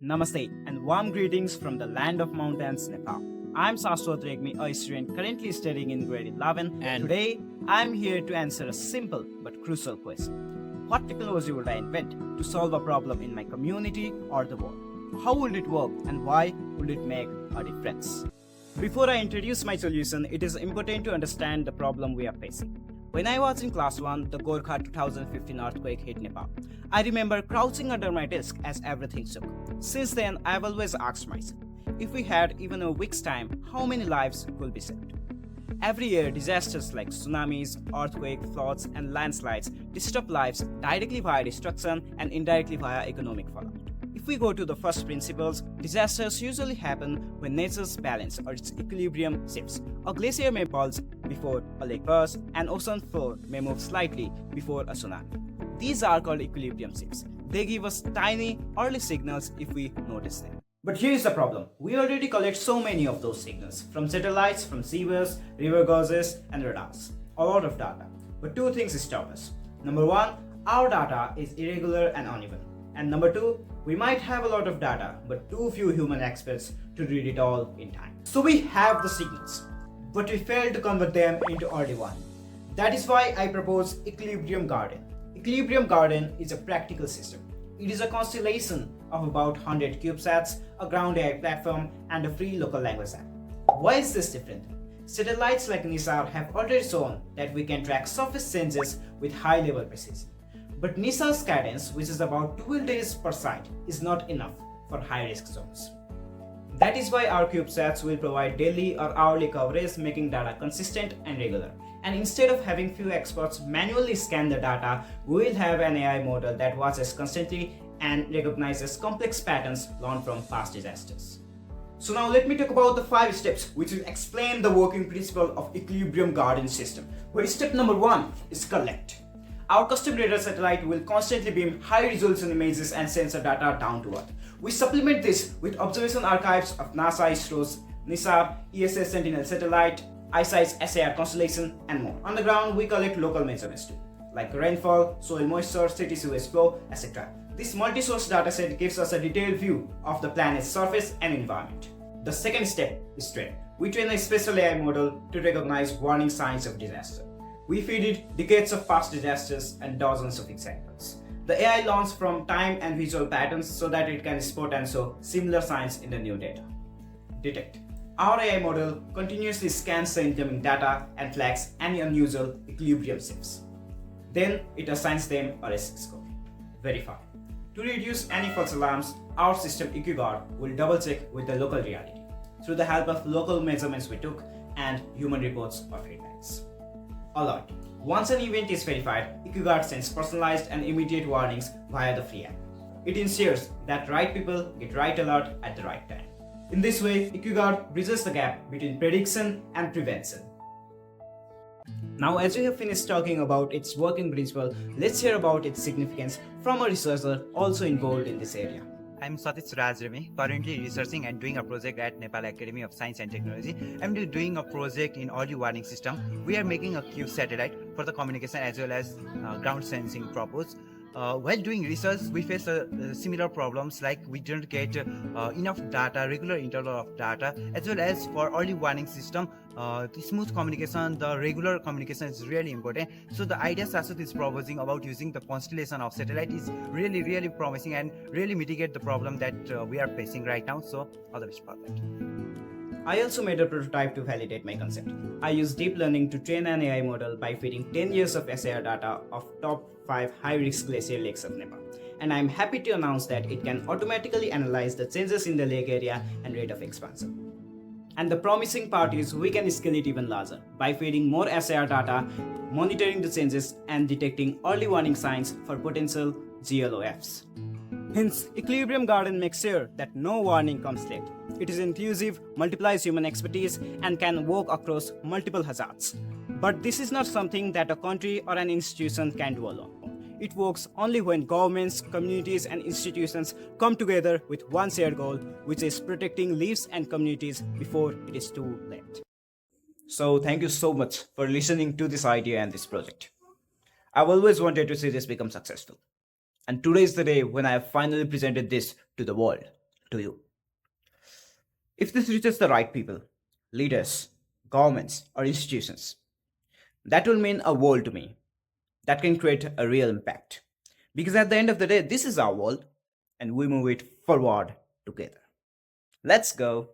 Namaste and warm greetings from the land of mountains, Nepal. I'm Saswat Regmi, a student currently studying in grade 11, and today I'm here to answer a simple but crucial question. What technology would I invent to solve a problem in my community or the world? How would it work and why would it make a difference? Before I introduce my solution, it is important to understand the problem we are facing. When I was in class 1, the Gorkha 2015 earthquake hit Nepal. I remember crouching under my desk as everything shook. Since then, I've always asked myself, if we had even a week's time, how many lives could be saved? Every year, disasters like tsunamis, earthquakes, floods, and landslides disrupt lives directly via destruction and indirectly via economic fallout. If we go to the first principles, disasters usually happen when nature's balance or its equilibrium shifts. A glacier may pulse before a lake bursts, and ocean floor may move slightly before a tsunami. These are called equilibrium shifts. They give us tiny early signals if we notice them. But here is the problem. We already collect so many of those signals from satellites, from seawaves, river gauges, and radars. A lot of data. But two things stop us. Number one, our data is irregular and uneven. And number two, we might have a lot of data, but too few human experts to read it all in time. So we have the signals, but we fail to convert them into early warning. That is why I propose Equilibrium Garden. Equilibrium Garden is a practical system. It is a constellation of about 100 CubeSats, a ground AI platform, and a free local language app. Why is this different? Satellites like NISAR have already shown that we can track surface changes with high level precision. But NISA's cadence, which is about 12 days per site, is not enough for high-risk zones. That is why our CubeSats will provide daily or hourly coverage, making data consistent and regular. And instead of having few experts manually scan the data, we will have an AI model that watches constantly and recognizes complex patterns learned from past disasters. So now let me talk about the 5 steps which will explain the working principle of Equilibrium Garden system. Where step number 1 is collect. Our custom radar satellite will constantly beam high-resolution images and sensor data down to Earth. We supplement this with observation archives of NASA, ISRO's NISAR, ESA Sentinel satellite, ICEYE's SAR constellation, and more. On the ground, we collect local measurements too, like rainfall, soil moisture, city sewage flow, etc. This multi-source dataset gives us a detailed view of the planet's surface and environment. The second step is train. We train a special AI model to recognize warning signs of disaster. We feed it decades of past disasters and dozens of examples. The AI learns from time and visual patterns so that it can spot and show similar signs in the new data. Detect. Our AI model continuously scans the incoming data and flags any unusual equilibrium shifts. Then it assigns them a risk score. Verify. To reduce any false alarms, our system EquiGuard will double-check with the local reality through the help of local measurements we took and human reports or feedbacks. Alert. Once an event is verified, EquiGuard sends personalized and immediate warnings via the free app. It ensures that right people get right alert at the right time. In this way, EquiGuard bridges the gap between prediction and prevention. Now, as we have finished talking about its working principle, let's hear about its significance from a researcher also involved in this area. I'm Satish Rajremi, currently researching and doing a project at Nepal Academy of Science and Technology. I'm doing a project in early warning system. We are making a Cube satellite for the communication as well as ground sensing purpose. While doing research, we face similar problems like we don't get enough data, regular interval of data, as well as for early warning system, the smooth communication, the regular communication is really important. So the idea Saswat is proposing about using the constellation of satellite is really promising and really mitigate the problem that we are facing right now. So all the best for that. I also made a prototype to validate my concept. I used deep learning to train an AI model by feeding 10 years of SAR data of top 5 high-risk glacier lakes of Nepal. And I'm happy to announce that it can automatically analyze the changes in the lake area and rate of expansion. And the promising part is we can scale it even larger by feeding more SAR data, monitoring the changes, and detecting early warning signs for potential GLOFs. Hence, Equilibrium Garden makes sure that no warning comes late. It is inclusive, multiplies human expertise, and can work across multiple hazards. But this is not something that a country or an institution can do alone. It works only when governments, communities, and institutions come together with one shared goal, which is protecting lives and communities before it is too late. So, thank you so much for listening to this idea and this project. I've always wanted to see this become successful. And today is the day when I have finally presented this to the world. to you. If this reaches the right people, leaders, governments, or institutions, that will mean a world to me. That can create a real impact. Because at the end of the day, this is our world and we move it forward together. Let's go.